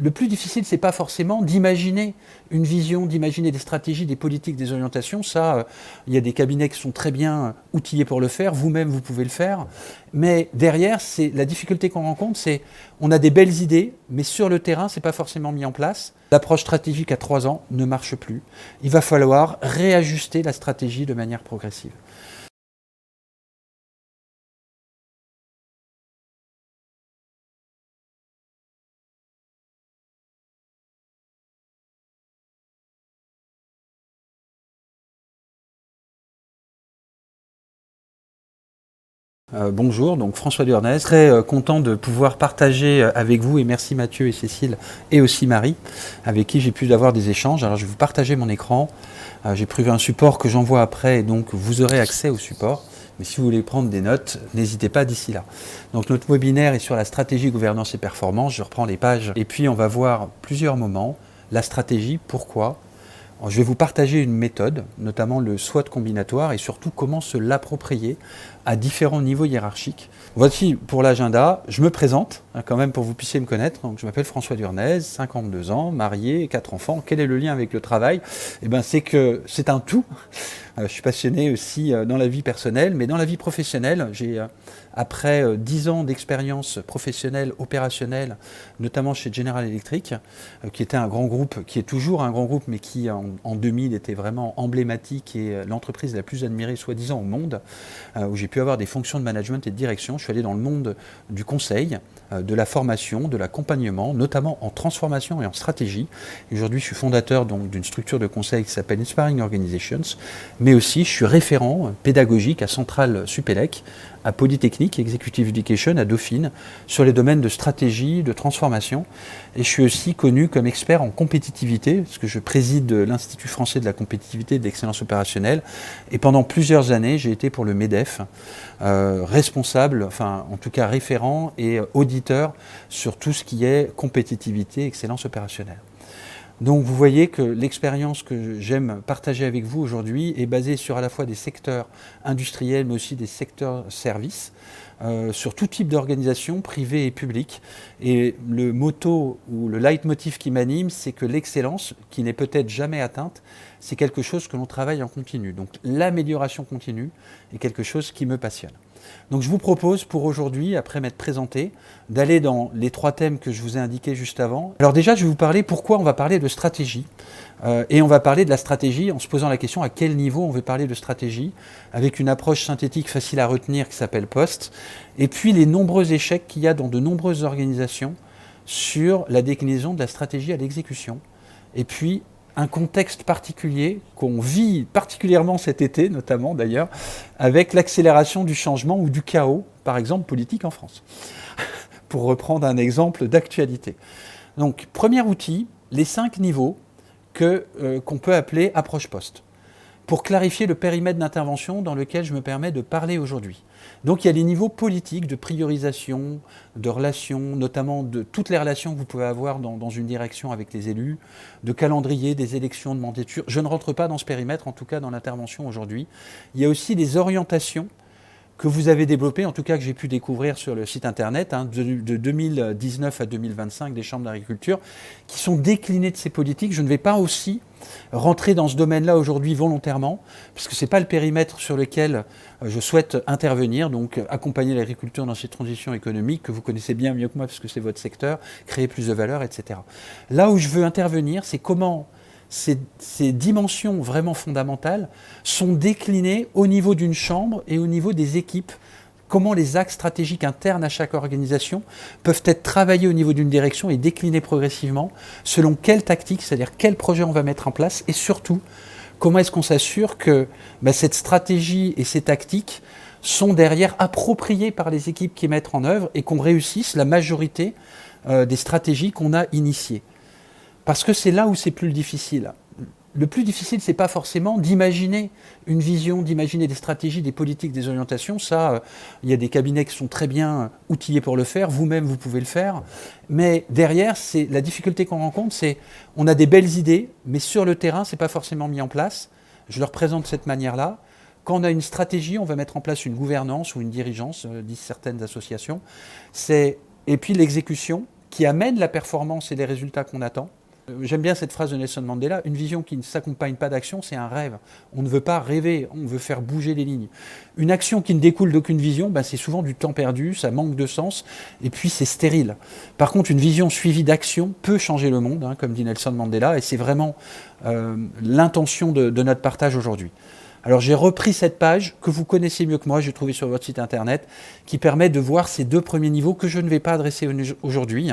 le plus difficile, c'est pas forcément d'imaginer une vision, d'imaginer des stratégies, des politiques, des orientations. Ça, il y a des cabinets qui sont très bien outillés pour le faire. Vous-même, vous pouvez le faire. Mais derrière, c'est la difficulté qu'on rencontre, c'est on a des belles idées, mais sur le terrain, c'est pas forcément mis en place. L'approche stratégique à 3 ans ne marche plus. Il va falloir réajuster la stratégie de manière progressive. Bonjour, donc François Durnez, très content de pouvoir partager avec vous, et merci Mathieu et Cécile et aussi Marie, avec qui j'ai pu avoir des échanges. Alors je vais vous partager mon écran, j'ai prévu un support que j'envoie après, et donc vous aurez accès au support. Mais si vous voulez prendre des notes, n'hésitez pas d'ici là. Donc notre webinaire est sur la stratégie, gouvernance et performance, je reprends les pages, et puis on va voir plusieurs moments, la stratégie, pourquoi. Je vais vous partager une méthode, notamment le SWOT combinatoire, et surtout comment se l'approprier à différents niveaux hiérarchiques. Voici pour l'agenda, je me présente, quand même pour que vous puissiez me connaître. Donc, je m'appelle François Durnez, 52 ans, marié, 4 enfants. Quel est le lien avec le travail? Eh bien, c'est que c'est un tout. Je suis passionné aussi dans la vie personnelle, mais dans la vie professionnelle, j'ai après 10 ans d'expérience professionnelle, opérationnelle, notamment chez General Electric, qui était un grand groupe, qui est toujours un grand groupe, mais qui en 2000 était vraiment emblématique et l'entreprise la plus admirée, soi-disant, au monde, où j'ai pu avoir des fonctions de management et de direction. Je suis allé dans le monde du conseil, de la formation, de l'accompagnement, notamment en transformation et en stratégie. Aujourd'hui, je suis fondateur d'une structure de conseil qui s'appelle Inspiring Organizations, mais aussi je suis référent pédagogique à Centrale Supélec, à Polytechnique, Executive Education, à Dauphine, sur les domaines de stratégie, de transformation. Et je suis aussi connu comme expert en compétitivité, parce que je préside l'Institut français de la compétitivité et de l'excellence opérationnelle. Et pendant plusieurs années, j'ai été pour le MEDEF, responsable, enfin en tout cas référent et auditeur sur tout ce qui est compétitivité, excellence opérationnelle. Donc vous voyez que l'expérience que j'aime partager avec vous aujourd'hui est basée sur à la fois des secteurs industriels, mais aussi des secteurs services, sur tout type d'organisation, privée et publique. Et le motto ou le leitmotiv qui m'anime, c'est que l'excellence, qui n'est peut-être jamais atteinte, c'est quelque chose que l'on travaille en continu. Donc l'amélioration continue est quelque chose qui me passionne. Donc je vous propose pour aujourd'hui, après m'être présenté, d'aller dans les 3 thèmes que je vous ai indiqués juste avant. Alors déjà, je vais vous parler pourquoi on va parler de stratégie. Et on va parler de la stratégie en se posant la question à quel niveau on veut parler de stratégie, avec une approche synthétique facile à retenir qui s'appelle POST, et puis les nombreux échecs qu'il y a dans de nombreuses organisations sur la déclinaison de la stratégie à l'exécution. Et puis un contexte particulier qu'on vit particulièrement cet été, notamment d'ailleurs, avec l'accélération du changement ou du chaos, par exemple politique en France, pour reprendre un exemple d'actualité. Donc, premier outil, les 5 niveaux qu'on peut appeler approche poste, pour clarifier le périmètre d'intervention dans lequel je me permets de parler aujourd'hui. Donc il y a les niveaux politiques de priorisation, de relations, notamment de toutes les relations que vous pouvez avoir dans une direction avec les élus, de calendrier, des élections, de mandature. Je ne rentre pas dans ce périmètre, en tout cas dans l'intervention aujourd'hui. Il y a aussi les orientations que vous avez développées, en tout cas que j'ai pu découvrir sur le site internet, de 2019 à 2025 des chambres d'agriculture, qui sont déclinées de ces politiques. Je ne vais pas aussi rentrer dans ce domaine-là aujourd'hui volontairement, parce que ce n'est pas le périmètre sur lequel je souhaite intervenir, donc accompagner l'agriculture dans cette transition économique que vous connaissez bien mieux que moi, parce que c'est votre secteur, créer plus de valeur, etc. Là où je veux intervenir, c'est comment ces dimensions vraiment fondamentales sont déclinées au niveau d'une chambre et au niveau des équipes. Comment les axes stratégiques internes à chaque organisation peuvent être travaillés au niveau d'une direction et déclinés progressivement selon quelle tactique, c'est-à-dire quel projet on va mettre en place, et surtout, comment est-ce qu'on s'assure que cette stratégie et ces tactiques sont derrière appropriées par les équipes qui mettent en œuvre et qu'on réussisse la majorité des stratégies qu'on a initiées. Parce que c'est là où c'est plus difficile. Le plus difficile, c'est pas forcément d'imaginer une vision, d'imaginer des stratégies, des politiques, des orientations. Ça, il y a des cabinets qui sont très bien outillés pour le faire. Vous-même, vous pouvez le faire. Mais derrière, c'est la difficulté qu'on rencontre, c'est on a des belles idées, mais sur le terrain, c'est pas forcément mis en place. Je leur présente de cette manière-là. Quand on a une stratégie, on va mettre en place une gouvernance ou une dirigeance, disent certaines associations. Et puis l'exécution. qui amène la performance et les résultats qu'on attend. J'aime bien cette phrase de Nelson Mandela, une vision qui ne s'accompagne pas d'action, c'est un rêve. On ne veut pas rêver, on veut faire bouger les lignes. Une action qui ne découle d'aucune vision, c'est souvent du temps perdu, ça manque de sens, et puis c'est stérile. Par contre, une vision suivie d'action peut changer le monde, comme dit Nelson Mandela, et c'est vraiment l'intention de notre partage aujourd'hui. Alors j'ai repris cette page que vous connaissez mieux que moi, j'ai trouvé sur votre site internet, qui permet de voir ces 2 premiers niveaux que je ne vais pas adresser aujourd'hui,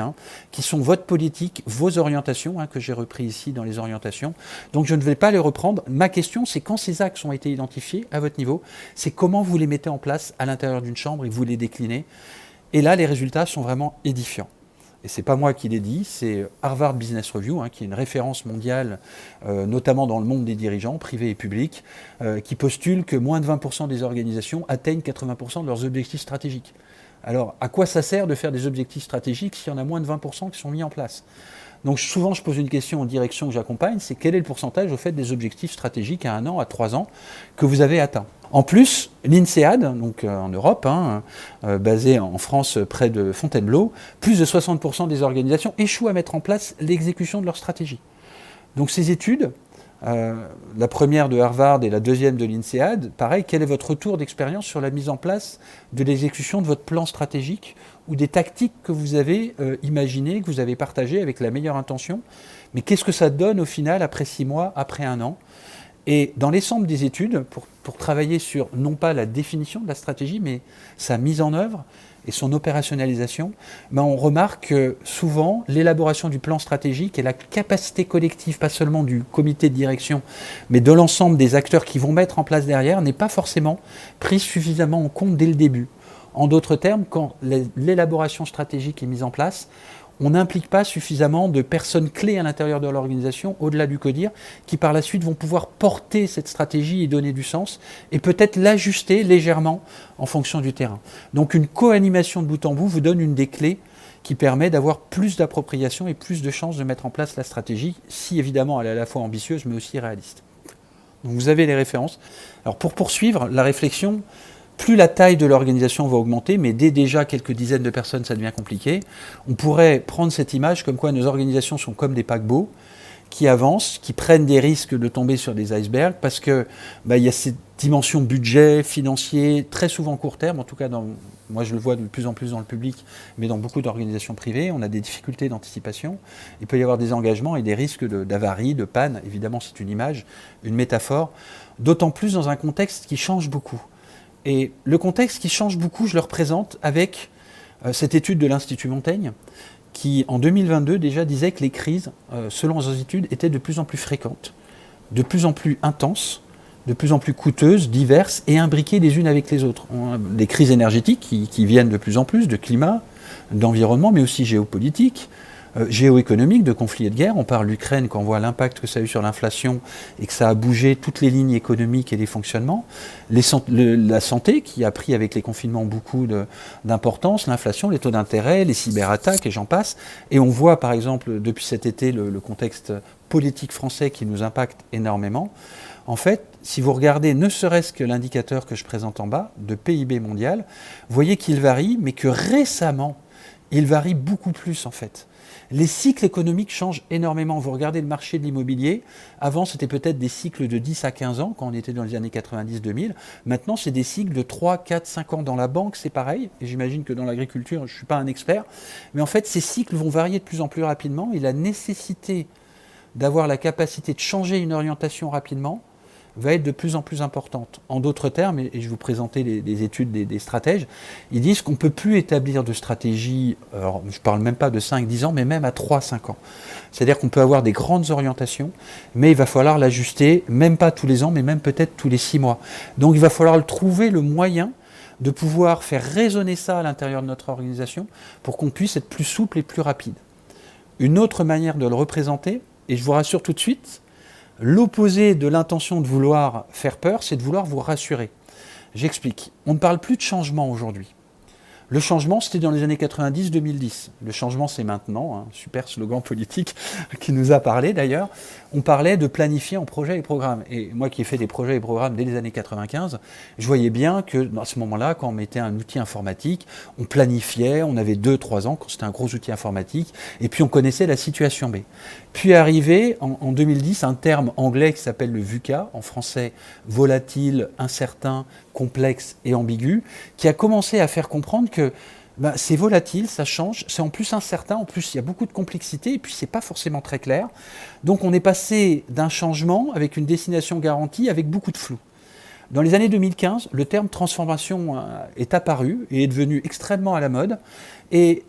qui sont votre politique, vos orientations, que j'ai repris ici dans les orientations. Donc je ne vais pas les reprendre. Ma question, c'est quand ces axes ont été identifiés à votre niveau, c'est comment vous les mettez en place à l'intérieur d'une chambre et vous les déclinez. Et là, les résultats sont vraiment édifiants. Et ce n'est pas moi qui l'ai dit, c'est Harvard Business Review, qui est une référence mondiale, notamment dans le monde des dirigeants, privés et publics, qui postule que moins de 20% des organisations atteignent 80% de leurs objectifs stratégiques. Alors, à quoi ça sert de faire des objectifs stratégiques s'il y en a moins de 20% qui sont mis en place ? Donc souvent, je pose une question aux directions que j'accompagne, c'est quel est le pourcentage au fait des objectifs stratégiques à 1 an, à 3 ans, que vous avez atteints ? En plus, l'INSEAD, donc en Europe, basé en France près de Fontainebleau, plus de 60% des organisations échouent à mettre en place l'exécution de leur stratégie. Donc ces études, la première de Harvard et la deuxième de l'INSEAD, pareil, quel est votre retour d'expérience sur la mise en place de l'exécution de votre plan stratégique ou des tactiques que vous avez imaginées, que vous avez partagées avec la meilleure intention, mais qu'est-ce que ça donne au final après 6 mois, après 1 an ? Et dans l'ensemble des études, pour travailler sur non pas la définition de la stratégie, mais sa mise en œuvre et son opérationnalisation, on remarque que souvent l'élaboration du plan stratégique et la capacité collective, pas seulement du comité de direction, mais de l'ensemble des acteurs qui vont mettre en place derrière, n'est pas forcément prise suffisamment en compte dès le début. En d'autres termes, quand l'élaboration stratégique est mise en place, on n'implique pas suffisamment de personnes clés à l'intérieur de l'organisation, au-delà du CODIR, qui par la suite vont pouvoir porter cette stratégie et donner du sens, et peut-être l'ajuster légèrement en fonction du terrain. Donc une co-animation de bout en bout vous donne une des clés qui permet d'avoir plus d'appropriation et plus de chances de mettre en place la stratégie, si évidemment elle est à la fois ambitieuse mais aussi réaliste. Donc vous avez les références. Alors pour poursuivre la réflexion, plus la taille de l'organisation va augmenter, mais dès déjà quelques dizaines de personnes, ça devient compliqué. On pourrait prendre cette image comme quoi nos organisations sont comme des paquebots qui avancent, qui prennent des risques de tomber sur des icebergs, parce que y a cette dimension budget, financier, très souvent court terme, en tout cas, moi je le vois de plus en plus dans le public, mais dans beaucoup d'organisations privées, on a des difficultés d'anticipation. Il peut y avoir des engagements et des risques d'avarie, de panne. Évidemment, c'est une image, une métaphore, d'autant plus dans un contexte qui change beaucoup. Et le contexte qui change beaucoup, je le représente avec cette étude de l'Institut Montaigne, qui en 2022 déjà disait que les crises, selon leurs études, étaient de plus en plus fréquentes, de plus en plus intenses, de plus en plus coûteuses, diverses et imbriquées les unes avec les autres. On a des crises énergétiques qui viennent de plus en plus, de climat, d'environnement, mais aussi géopolitiques, géoéconomiques, de conflits et de guerres. On parle de l'Ukraine quand on voit l'impact que ça a eu sur l'inflation et que ça a bougé toutes les lignes économiques et les fonctionnements. La santé qui a pris avec les confinements beaucoup d'importance, l'inflation, les taux d'intérêt, les cyberattaques et j'en passe. Et on voit par exemple depuis cet été le contexte politique français qui nous impacte énormément. En fait, si vous regardez ne serait-ce que l'indicateur que je présente en bas, de PIB mondial, vous voyez qu'il varie, mais que récemment, il varie beaucoup plus en fait. Les cycles économiques changent énormément. Vous regardez le marché de l'immobilier, avant c'était peut-être des cycles de 10 à 15 ans, quand on était dans les années 90-2000. Maintenant c'est des cycles de 3, 4, 5 ans. Dans la banque c'est pareil, et j'imagine que dans l'agriculture, je ne suis pas un expert, mais en fait ces cycles vont varier de plus en plus rapidement, et la nécessité d'avoir la capacité de changer une orientation rapidement va être de plus en plus importante. En d'autres termes, et je vais vous présenter les études des stratèges, ils disent qu'on ne peut plus établir de stratégie, alors je ne parle même pas de 5-10 ans, mais même à 3-5 ans. C'est-à-dire qu'on peut avoir des grandes orientations, mais il va falloir l'ajuster, même pas tous les ans, mais même peut-être tous les 6 mois. Donc il va falloir trouver le moyen de pouvoir faire résonner ça à l'intérieur de notre organisation pour qu'on puisse être plus souple et plus rapide. Une autre manière de le représenter, et je vous rassure tout de suite, l'opposé de l'intention de vouloir faire peur, c'est de vouloir vous rassurer. J'explique. On ne parle plus de changement aujourd'hui. Le changement, c'était dans les années 90-2010. Le changement, c'est maintenant, hein, super slogan politique qui nous a parlé d'ailleurs. On parlait de planifier en projets et programmes. Et moi qui ai fait des projets et programmes dès les années 95, je voyais bien que à ce moment-là, quand on mettait un outil informatique, on planifiait, on avait 2-3 ans quand c'était un gros outil informatique, et puis on connaissait la situation B. Puis est arrivé en 2010 un terme anglais qui s'appelle le VUCA, en français volatile, incertain, complexe et ambigu, qui a commencé à faire comprendre que c'est volatile, ça change, c'est en plus incertain, en plus il y a beaucoup de complexité, et puis c'est pas forcément très clair. Donc on est passé d'un changement avec une destination garantie, avec beaucoup de flou. Dans les années 2015, le terme transformation est apparu et est devenu extrêmement à la mode, et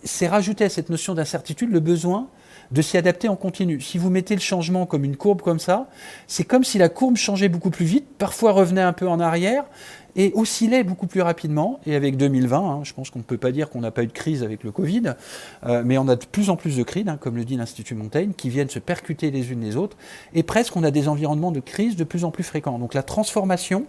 c'est rajouté à cette notion d'incertitude le besoin de s'y adapter en continu. Si vous mettez le changement comme une courbe comme ça, c'est comme si la courbe changeait beaucoup plus vite, parfois revenait un peu en arrière, et oscillait beaucoup plus rapidement. Et avec 2020, hein, je pense qu'on ne peut pas dire qu'on n'a pas eu de crise avec le Covid, mais on a de plus en plus de crises, hein, comme le dit l'Institut Montaigne, qui viennent se percuter les unes les autres, et presque on a des environnements de crise de plus en plus fréquents. Donc la transformation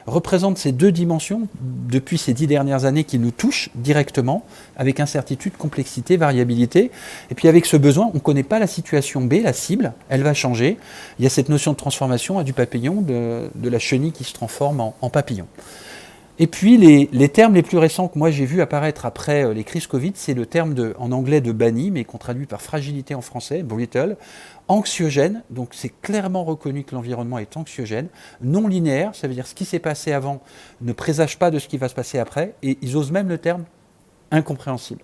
représente ces deux dimensions depuis ces 10 dernières années qui nous touchent directement, avec incertitude, complexité, variabilité. Et puis avec ce besoin, on ne connaît pas la situation B, la cible, elle va changer. Il y a cette notion de transformation, du papillon, de la chenille qui se transforme en papillon. Et puis les termes les plus récents que moi j'ai vu apparaître après les crises Covid, c'est le terme en anglais de banni, mais qu'on traduit par fragilité en français, brittle, anxiogène, donc c'est clairement reconnu que l'environnement est anxiogène, non linéaire, ça veut dire ce qui s'est passé avant ne présage pas de ce qui va se passer après, et ils osent même le terme incompréhensible.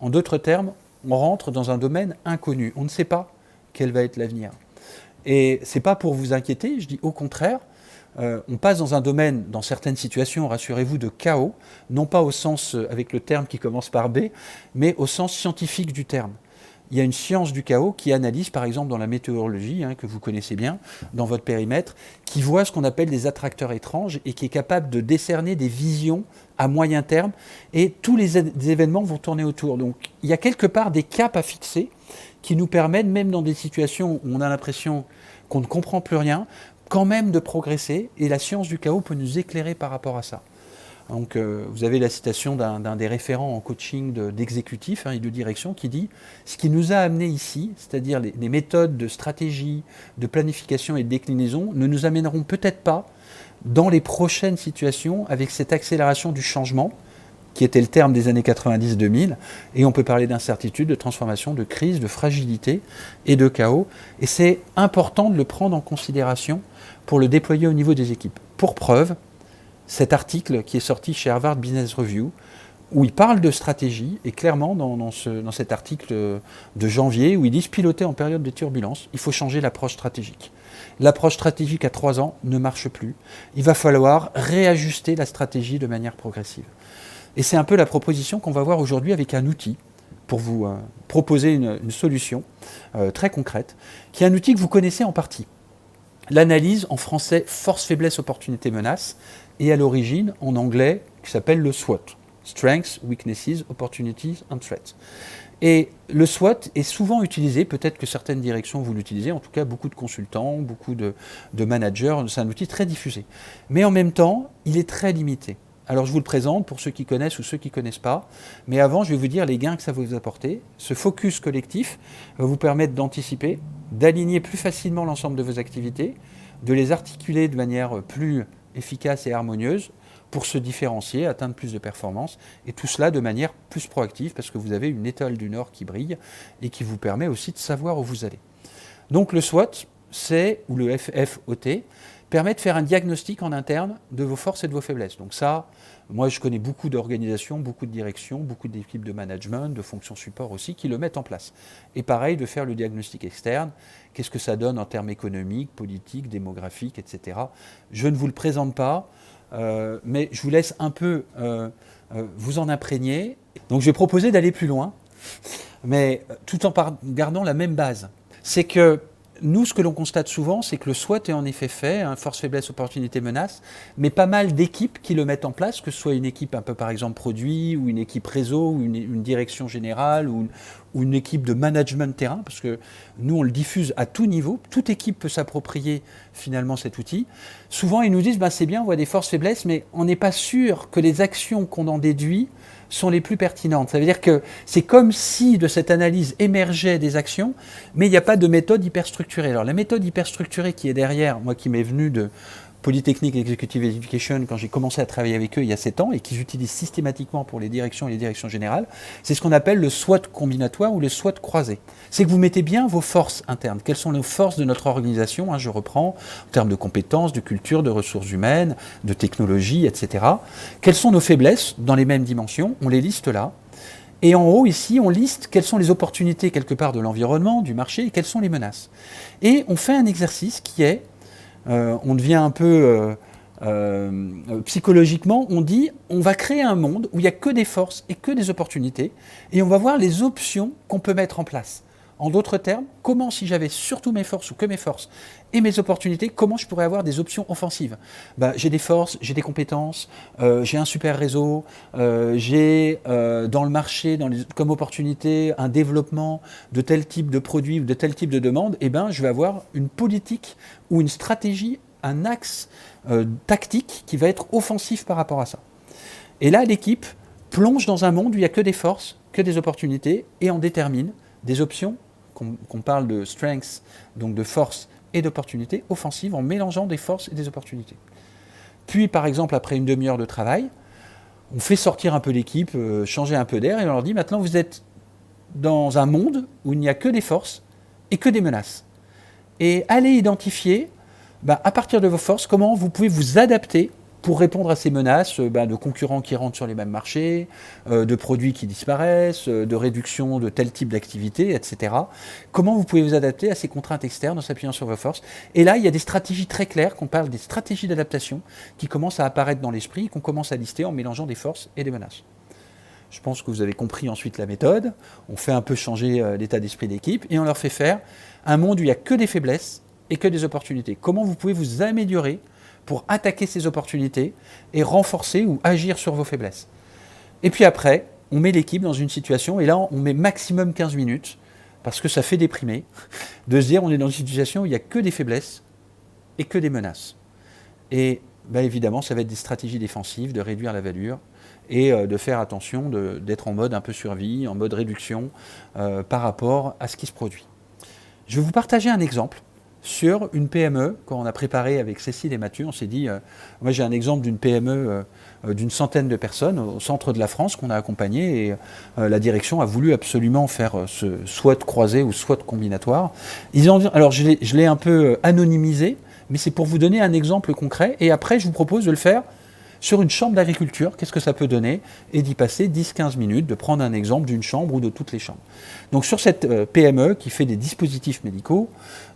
En d'autres termes, on rentre dans un domaine inconnu, on ne sait pas quel va être l'avenir. Et c'est pas pour vous inquiéter, je dis au contraire, on passe dans un domaine, dans certaines situations, rassurez-vous, de chaos, non pas au sens, avec le terme qui commence par B, mais au sens scientifique du terme. Il y a une science du chaos qui analyse, par exemple dans la météorologie, hein, que vous connaissez bien, dans votre périmètre, qui voit ce qu'on appelle des attracteurs étranges et qui est capable de décerner des visions à moyen terme, et tous les événements vont tourner autour. Donc il y a quelque part des caps à fixer qui nous permettent, même dans des situations où on a l'impression qu'on ne comprend plus rien, quand même de progresser, et la science du chaos peut nous éclairer par rapport à ça. Donc vous avez la citation d'un des référents en coaching d'exécutif et de direction qui dit « Ce qui nous a amené ici, c'est-à-dire les méthodes de stratégie, de planification et de déclinaison, ne nous amèneront peut-être pas dans les prochaines situations avec cette accélération du changement, qui était le terme des années 90-2000, et on peut parler d'incertitude, de transformation, de crise, de fragilité et de chaos. Et c'est important de le prendre en considération pour le déployer au niveau des équipes. Pour preuve, cet article qui est sorti chez Harvard Business Review, où il parle de stratégie, et clairement dans cet article de janvier, où ils disent piloter en période de turbulence, il faut changer l'approche stratégique. L'approche stratégique à 3 ans ne marche plus. Il va falloir réajuster la stratégie de manière progressive. Et c'est un peu la proposition qu'on va voir aujourd'hui avec un outil pour vous proposer une solution très concrète, qui est un outil que vous connaissez en partie. L'analyse en français force, faiblesse, opportunité, menace, et à l'origine en anglais qui s'appelle le SWOT. Strengths, Weaknesses, Opportunities and Threats. Et le SWOT est souvent utilisé, peut-être que certaines directions vous l'utilisez, en tout cas beaucoup de consultants, beaucoup de managers, c'est un outil très diffusé. Mais en même temps, il est très limité. Alors je vous le présente pour ceux qui connaissent ou ceux qui ne connaissent pas, mais avant je vais vous dire les gains que ça va vous apporter. Ce focus collectif va vous permettre d'anticiper, d'aligner plus facilement l'ensemble de vos activités, de les articuler de manière plus efficace et harmonieuse pour se différencier, atteindre plus de performance, et tout cela de manière plus proactive parce que vous avez une étoile du Nord qui brille et qui vous permet aussi de savoir où vous allez. Donc le SWOT, ou le FFOT, permet de faire un diagnostic en interne de vos forces et de vos faiblesses. Donc ça, moi je connais beaucoup d'organisations, beaucoup de directions, beaucoup d'équipes de management, de fonctions support aussi, qui le mettent en place. Et pareil, de faire le diagnostic externe, qu'est-ce que ça donne en termes économiques, politiques, démographiques, etc. Je ne vous le présente pas, mais je vous laisse un peu vous en imprégner. Donc je vais proposer d'aller plus loin, mais tout en gardant la même base. C'est que nous, ce que l'on constate souvent, c'est que le SWOT est en effet fait, hein, force, faiblesse, opportunité, menace, mais pas mal d'équipes qui le mettent en place, que ce soit une équipe un peu par exemple produit, ou une équipe réseau, ou une direction générale, ou une équipe de management terrain, parce que nous, on le diffuse à tout niveau, toute équipe peut s'approprier finalement cet outil. Souvent, ils nous disent, c'est bien, on voit des forces, faiblesses, mais on n'est pas sûr que les actions qu'on en déduit sont les plus pertinentes. Ça veut dire que c'est comme si de cette analyse émergeaient des actions, mais il n'y a pas de méthode hyperstructurée. Alors la méthode hyperstructurée qui est derrière, moi qui m'est venue de Polytechnique Executive Education, quand j'ai commencé à travailler avec eux il y a 7 ans, et qu'ils utilisent systématiquement pour les directions et les directions générales, c'est ce qu'on appelle le SWOT combinatoire ou le SWOT croisé. C'est que vous mettez bien vos forces internes. Quelles sont les forces de notre organisation, hein, je reprends, en termes de compétences, de culture, de ressources humaines, de technologie, etc. Quelles sont nos faiblesses dans les mêmes dimensions? On les liste là. Et en haut, ici, on liste quelles sont les opportunités quelque part de l'environnement, du marché, et quelles sont les menaces. Et on fait un exercice qui est on devient un peu psychologiquement, on dit on va créer un monde où il n'y a que des forces et que des opportunités et on va voir les options qu'on peut mettre en place. En d'autres termes, comment si j'avais surtout mes forces ou que mes forces et mes opportunités, comment je pourrais avoir des options offensives? J'ai des forces, j'ai des compétences, j'ai un super réseau, j'ai dans le marché, comme opportunité, un développement de tel type de produit ou de tel type de demande, je vais avoir une politique ou une stratégie, un axe tactique qui va être offensif par rapport à ça. Et là, l'équipe plonge dans un monde où il n'y a que des forces, que des opportunités, et on détermine des options, qu'on parle de strengths, donc de force et d'opportunités offensives, en mélangeant des forces et des opportunités. Puis, par exemple, après une demi-heure de travail, on fait sortir un peu l'équipe, changer un peu d'air, et on leur dit, maintenant vous êtes dans un monde où il n'y a que des forces et que des menaces. Et allez identifier, à partir de vos forces, comment vous pouvez vous adapter pour répondre à ces menaces de concurrents qui rentrent sur les mêmes marchés, de produits qui disparaissent, de réduction de tel type d'activité, etc. Comment vous pouvez vous adapter à ces contraintes externes en s'appuyant sur vos forces? Et là, il y a des stratégies très claires, qu'on parle des stratégies d'adaptation, qui commencent à apparaître dans l'esprit, qu'on commence à lister en mélangeant des forces et des menaces. Je pense que vous avez compris ensuite la méthode. On fait un peu changer l'état d'esprit d'équipe et on leur fait faire un monde où il n'y a que des faiblesses et que des opportunités. Comment vous pouvez vous améliorer pour attaquer ces opportunités et renforcer ou agir sur vos faiblesses. Et puis après, on met l'équipe dans une situation, et là, on met maximum 15 minutes, parce que ça fait déprimer, de se dire on est dans une situation où il n'y a que des faiblesses et que des menaces. Et évidemment, ça va être des stratégies défensives, de réduire la valeur, et de faire attention d'être en mode un peu survie, en mode réduction, par rapport à ce qui se produit. Je vais vous partager un exemple sur une PME qu'on a préparée avec Cécile et Mathieu. On s'est dit, moi j'ai un exemple d'une PME d'une centaine de personnes au centre de la France qu'on a accompagné, et la direction a voulu absolument faire ce SWOT croisé ou SWOT combinatoire. Alors je l'ai un peu anonymisé, mais c'est pour vous donner un exemple concret, et après je vous propose de le faire sur une chambre d'agriculture, qu'est-ce que ça peut donner, et d'y passer 10-15 minutes, de prendre un exemple d'une chambre ou de toutes les chambres. Donc sur cette PME qui fait des dispositifs médicaux,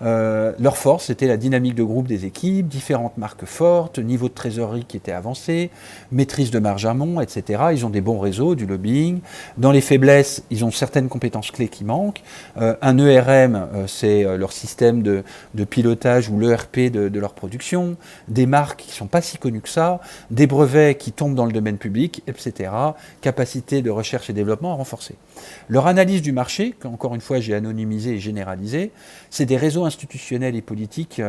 leur force c'était la dynamique de groupe des équipes, différentes marques fortes, niveau de trésorerie qui était avancé, maîtrise de marge amont, etc. Ils ont des bons réseaux, du lobbying. Dans les faiblesses, ils ont certaines compétences clés qui manquent. Un ERM, c'est leur système de pilotage ou l'ERP de leur production, des marques qui ne sont pas si connues que ça, des brevets qui tombent dans le domaine public, etc. Capacité de recherche et développement à renforcer. Leur analyse du marché, qu'encore une fois j'ai anonymisé et généralisé, c'est des réseaux institutionnels et politiques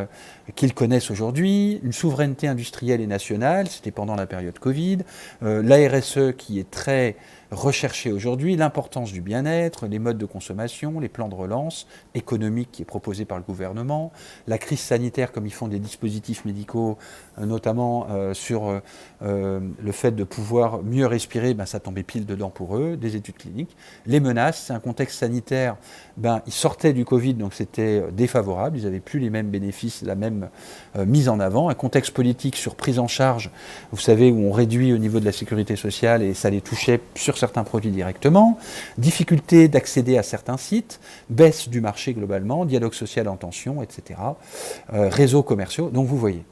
qu'ils connaissent aujourd'hui, une souveraineté industrielle et nationale, c'était pendant la période Covid, la RSE qui est très recherchée aujourd'hui, l'importance du bien-être, les modes de consommation, les plans de relance économique qui est proposé par le gouvernement, la crise sanitaire comme ils font des dispositifs médicaux, notamment sur le fait de pouvoir mieux respirer, ça tombait pile dedans pour eux, des études cliniques. Les menaces, c'est un contexte sanitaire, ils sortaient du Covid, donc c'était défavorable, ils n'avaient plus les mêmes bénéfices, la même mise en avant. Un contexte politique sur prise en charge, vous savez, où on réduit au niveau de la sécurité sociale et ça les touchait sur certains produits directement. Difficulté d'accéder à certains sites, baisse du marché globalement, dialogue social en tension, etc. Réseaux commerciaux, donc vous voyez.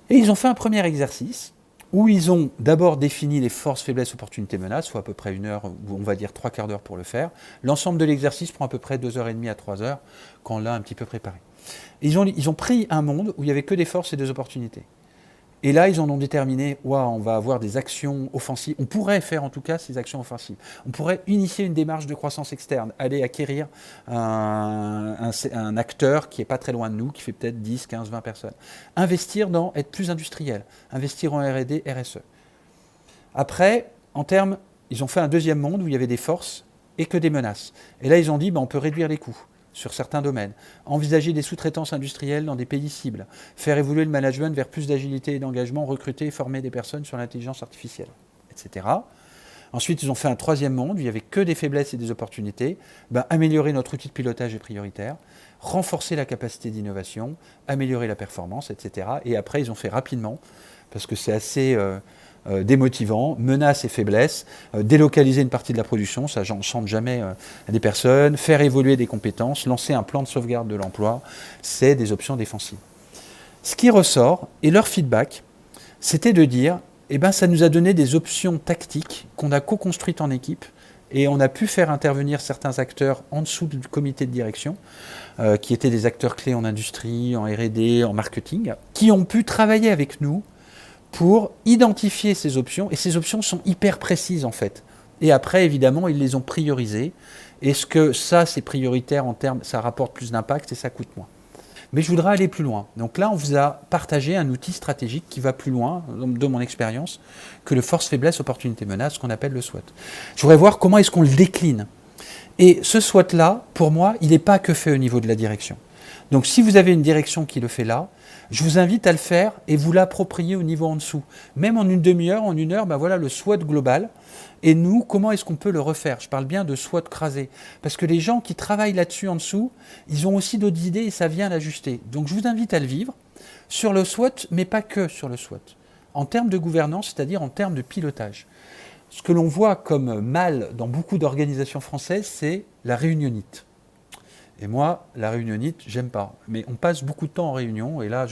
Et ils ont fait un premier exercice où ils ont d'abord défini les forces, faiblesses, opportunités, menaces, soit à peu près 1 heure, ou on va dire 3/4 d'heure pour le faire. L'ensemble de l'exercice prend à peu près 2h30 à 3 heures, quand on l'a un petit peu préparé. Et ils ont pris un monde où il n'y avait que des forces et des opportunités. Et là, ils en ont déterminé, on va avoir des actions offensives. On pourrait faire en tout cas ces actions offensives. On pourrait initier une démarche de croissance externe, aller acquérir un acteur qui n'est pas très loin de nous, qui fait peut-être 10, 15, 20 personnes. Investir être plus industriel, investir en R&D, RSE. Après, en termes ils ont fait un deuxième monde où il y avait des forces et que des menaces. Et là, ils ont dit, on peut réduire les coûts sur certains domaines, envisager des sous-traitances industrielles dans des pays cibles, faire évoluer le management vers plus d'agilité et d'engagement, recruter et former des personnes sur l'intelligence artificielle, etc. Ensuite, ils ont fait un troisième monde où il n'y avait que des faiblesses et des opportunités. Améliorer notre outil de pilotage est prioritaire, renforcer la capacité d'innovation, améliorer la performance, etc. Et après, ils ont fait rapidement, parce que c'est assez démotivant, menaces et faiblesses, délocaliser une partie de la production, ça j'enchante jamais à des personnes, faire évoluer des compétences, lancer un plan de sauvegarde de l'emploi, c'est des options défensives. Ce qui ressort, et leur feedback, c'était de dire, ça nous a donné des options tactiques qu'on a co-construites en équipe, et on a pu faire intervenir certains acteurs en dessous du comité de direction, qui étaient des acteurs clés en industrie, en R&D, en marketing, qui ont pu travailler avec nous pour identifier ces options, et ces options sont hyper précises en fait. Et après, évidemment, ils les ont priorisées. Est-ce que ça, c'est prioritaire en termes, ça rapporte plus d'impact et ça coûte moins? Mais je voudrais aller plus loin. Donc là, on vous a partagé un outil stratégique qui va plus loin, de mon expérience, que le force, faiblesse, opportunité, menace, ce qu'on appelle le SWOT. Je voudrais voir comment est-ce qu'on le décline. Et ce SWOT-là, pour moi, il n'est pas que fait au niveau de la direction. Donc si vous avez une direction qui le fait là, je vous invite à le faire et vous l'approprier au niveau en dessous. Même en une demi-heure, en une heure, voilà le SWOT global. Et nous, comment est-ce qu'on peut le refaire? Je parle bien de SWOT crasé. Parce que les gens qui travaillent là-dessus en dessous, ils ont aussi d'autres idées et ça vient l'ajuster. Donc je vous invite à le vivre sur le SWOT, mais pas que sur le SWOT. En termes de gouvernance, c'est-à-dire en termes de pilotage. Ce que l'on voit comme mal dans beaucoup d'organisations françaises, c'est la réunionnite. Et moi, la réunionnite, j'aime pas. Mais on passe beaucoup de temps en réunion, et là,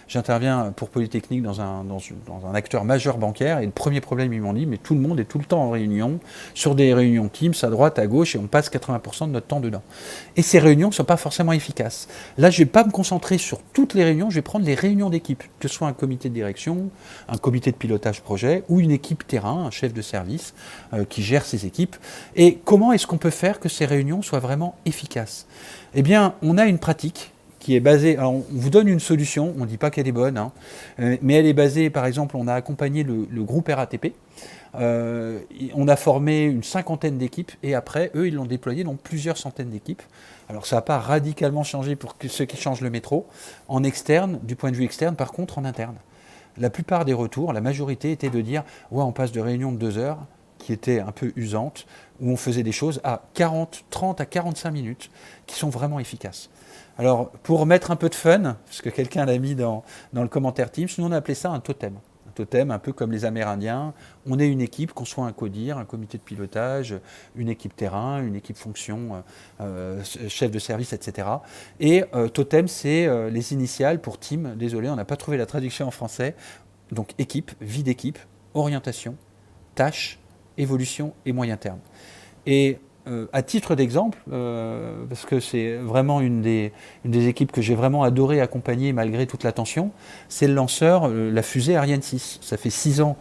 j'interviens pour Polytechnique dans un acteur majeur bancaire, et le premier problème, ils m'ont dit, mais tout le monde est tout le temps en réunion, sur des réunions Teams, à droite, à gauche, et on passe 80% de notre temps dedans. Et ces réunions ne sont pas forcément efficaces. Là, je ne vais pas me concentrer sur toutes les réunions, je vais prendre les réunions d'équipe, que ce soit un comité de direction, un comité de pilotage projet, ou une équipe terrain, un chef de service qui gère ses équipes. Et comment est-ce qu'on peut faire que ces réunions soient vraiment efficaces? Eh bien, on a une pratique qui est basée, alors on vous donne une solution, on ne dit pas qu'elle est bonne, mais elle est basée, par exemple, on a accompagné le groupe RATP, on a formé une 50aine d'équipes, et après, eux, ils l'ont déployé dans plusieurs centaines d'équipes. Alors ça n'a pas radicalement changé pour ceux qui changent le métro, en externe, du point de vue externe, par contre, en interne. La plupart des retours, la majorité, était de dire, ouais, on passe de réunions de 2 heures, qui étaient un peu usantes, où on faisait des choses à 30 à 45 minutes, qui sont vraiment efficaces. Alors, pour mettre un peu de fun, parce que quelqu'un l'a mis dans le commentaire Teams, nous on a appelé ça un totem. Un totem, un peu comme les Amérindiens. On est une équipe, qu'on soit un CODIR, un comité de pilotage, une équipe terrain, une équipe fonction, chef de service, etc. Et totem, c'est les initiales pour team. Désolé, on n'a pas trouvé la traduction en français. Donc équipe, vie d'équipe, orientation, tâche, évolution et moyen terme. Et à titre d'exemple, parce que c'est vraiment une des équipes que j'ai vraiment adoré accompagner malgré toute la tension, c'est le lanceur, la fusée Ariane 6. Ça fait 6 ans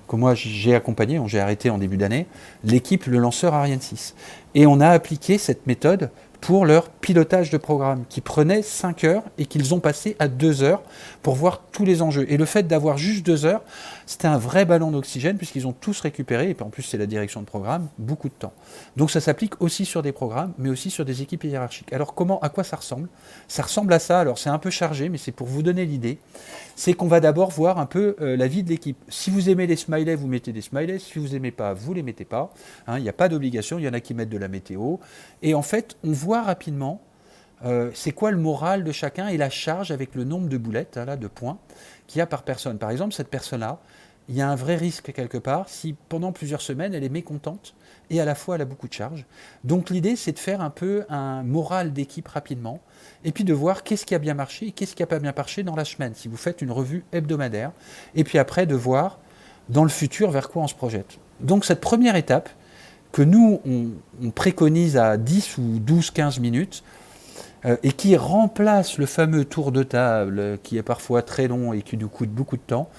que moi j'ai accompagné, j'ai arrêté en début d'année, l'équipe, le lanceur Ariane 6. Et on a appliqué cette méthode pour leur pilotage de programme, qui prenait 5 heures et qu'ils ont passé à 2 heures pour voir tous les enjeux. Et le fait d'avoir juste 2 heures, c'était un vrai ballon d'oxygène puisqu'ils ont tous récupéré, et puis en plus c'est la direction de programme, beaucoup de temps. Donc ça s'applique aussi sur des programmes, mais aussi sur des équipes hiérarchiques. Alors à quoi ça ressemble? Ça ressemble à ça, alors c'est un peu chargé, mais c'est pour vous donner l'idée. C'est qu'on va d'abord voir un peu la vie de l'équipe. Si vous aimez les smileys, vous mettez des smileys. Si vous n'aimez pas, vous ne les mettez pas. Il n'y a pas d'obligation, il y en a qui mettent de la météo. Et en fait, on voit rapidement c'est quoi le moral de chacun et la charge avec le nombre de boulettes, de points, qu'il y a par personne. Par exemple, cette personne-là, il y a un vrai risque quelque part si pendant plusieurs semaines, elle est mécontente et à la fois elle a beaucoup de charges. Donc l'idée, c'est de faire un peu un moral d'équipe rapidement et puis de voir qu'est-ce qui a bien marché et qu'est-ce qui n'a pas bien marché dans la semaine, si vous faites une revue hebdomadaire. Et puis après, de voir dans le futur vers quoi on se projette. Donc cette première étape, que nous, on préconise à 10 ou 12, 15 minutes, et qui remplace le fameux tour de table, qui est parfois très long et qui nous coûte beaucoup de temps,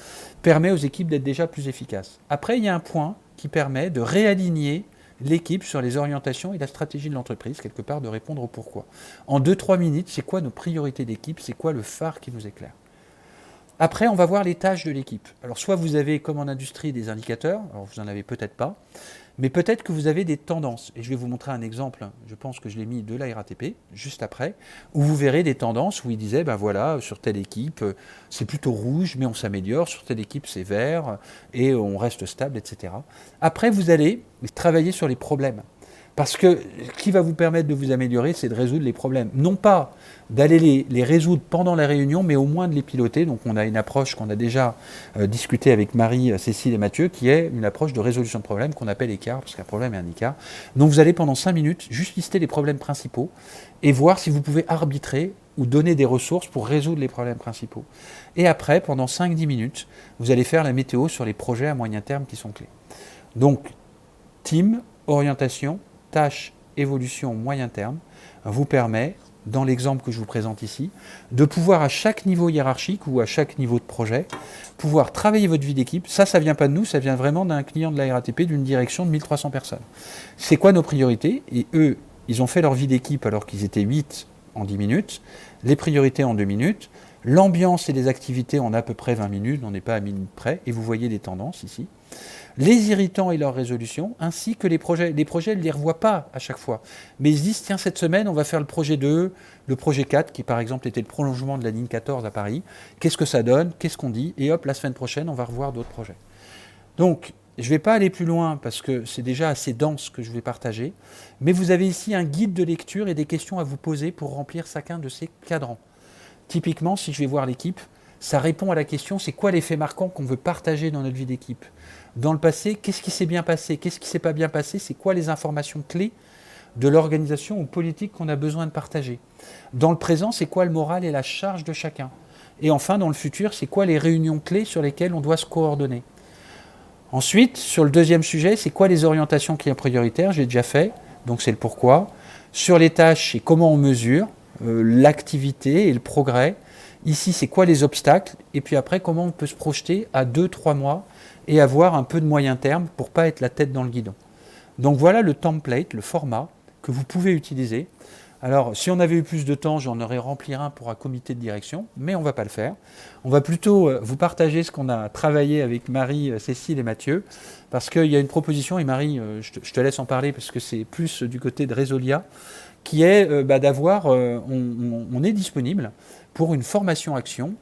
permet aux équipes d'être déjà plus efficaces. Après, il y a un point qui permet de réaligner l'équipe sur les orientations et la stratégie de l'entreprise, quelque part de répondre au pourquoi. En 2-3 minutes, c'est quoi nos priorités d'équipe, c'est quoi le phare qui nous éclaire. Après, on va voir les tâches de l'équipe. Alors, soit vous avez, comme en industrie, des indicateurs, alors vous n'en avez peut-être pas, mais peut-être que vous avez des tendances. Et je vais vous montrer un exemple, je pense que je l'ai mis de la RATP, juste après, où vous verrez des tendances où il disait, ben voilà, sur telle équipe, c'est plutôt rouge, mais on s'améliore, sur telle équipe, c'est vert, et on reste stable, etc. Après, vous allez travailler sur les problèmes. Parce que ce qui va vous permettre de vous améliorer, c'est de résoudre les problèmes. Non pas d'aller les résoudre pendant la réunion, mais au moins de les piloter. Donc on a une approche qu'on a déjà discutée avec Marie, Cécile et Mathieu, qui est une approche de résolution de problèmes qu'on appelle écart, parce qu'un problème est un écart. Donc vous allez pendant 5 minutes juste lister les problèmes principaux et voir si vous pouvez arbitrer ou donner des ressources pour résoudre les problèmes principaux. Et après, pendant 5-10 minutes, vous allez faire la météo sur les projets à moyen terme qui sont clés. Donc, team, orientation, tâche, évolution, moyen terme, vous permet, dans l'exemple que je vous présente ici, de pouvoir à chaque niveau hiérarchique ou à chaque niveau de projet, pouvoir travailler votre vie d'équipe. Ça ne vient pas de nous, ça vient vraiment d'un client de la RATP, d'une direction de 1300 personnes. C'est quoi nos priorités? Et eux, ils ont fait leur vie d'équipe alors qu'ils étaient 8 en 10 minutes, les priorités en 2 minutes, l'ambiance et les activités en à peu près 20 minutes, on n'est pas à minute près, et vous voyez des tendances ici. Les irritants et leurs résolutions, ainsi que les projets. Les projets, ils ne les revoient pas à chaque fois. Mais ils se disent, tiens, cette semaine, on va faire le projet 2, le projet 4, qui par exemple était le prolongement de la ligne 14 à Paris. Qu'est-ce que ça donne? Qu'est-ce qu'on dit? Et hop, la semaine prochaine, on va revoir d'autres projets. Donc, je ne vais pas aller plus loin parce que c'est déjà assez dense que je vais partager. Mais vous avez ici un guide de lecture et des questions à vous poser pour remplir chacun de ces cadrans. Typiquement, si je vais voir l'équipe, ça répond à la question, c'est quoi les faits marquants qu'on veut partager dans notre vie d'équipe? Dans le passé, qu'est-ce qui s'est bien passé? Qu'est-ce qui ne s'est pas bien passé? C'est quoi les informations clés de l'organisation ou politique qu'on a besoin de partager? Dans le présent, c'est quoi le moral et la charge de chacun? Et enfin, dans le futur, c'est quoi les réunions clés sur lesquelles on doit se coordonner? Ensuite, sur le deuxième sujet, c'est quoi les orientations qui sont prioritaires? J'ai déjà fait, donc c'est le pourquoi. Sur les tâches, c'est comment on mesure l'activité et le progrès. Ici, c'est quoi les obstacles? Et puis après, comment on peut se projeter à 2-3 mois et avoir un peu de moyen terme pour ne pas être la tête dans le guidon. Donc voilà le template, le format que vous pouvez utiliser. Alors, si on avait eu plus de temps, j'en aurais rempli un pour un comité de direction, mais on ne va pas le faire. On va plutôt vous partager ce qu'on a travaillé avec Marie, Cécile et Mathieu, parce qu'il y a une proposition, et Marie, je te laisse en parler, parce que c'est plus du côté de Résolia, qui est d'avoir, on est disponible pour une formation action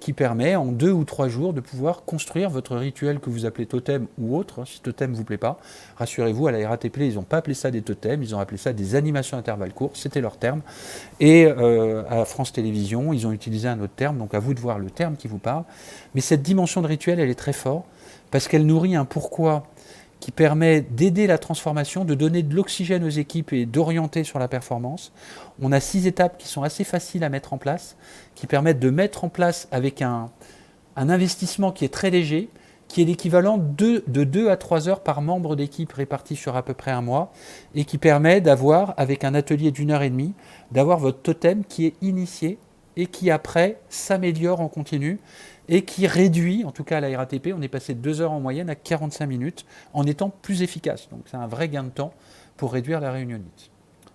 qui permet en 2 ou 3 jours de pouvoir construire votre rituel que vous appelez totem ou autre, si totem ne vous plaît pas. Rassurez-vous, à la RATP, ils n'ont pas appelé ça des totems, ils ont appelé ça des animations à intervalles courts, c'était leur terme. Et à France Télévisions, ils ont utilisé un autre terme, donc à vous de voir le terme qui vous parle. Mais cette dimension de rituel, elle est très forte, parce qu'elle nourrit un pourquoi qui permet d'aider la transformation, de donner de l'oxygène aux équipes et d'orienter sur la performance. On a 6 étapes qui sont assez faciles à mettre en place, qui permettent de mettre en place avec un investissement qui est très léger, qui est l'équivalent de 2 à 3 heures par membre d'équipe réparti sur à peu près un mois, et qui permet d'avoir, avec un atelier d'1 heure et demie, d'avoir votre totem qui est initié et qui après s'améliore en continu, et qui réduit, en tout cas à la RATP, on est passé de 2 heures en moyenne à 45 minutes en étant plus efficace. Donc c'est un vrai gain de temps pour réduire la réunionnite.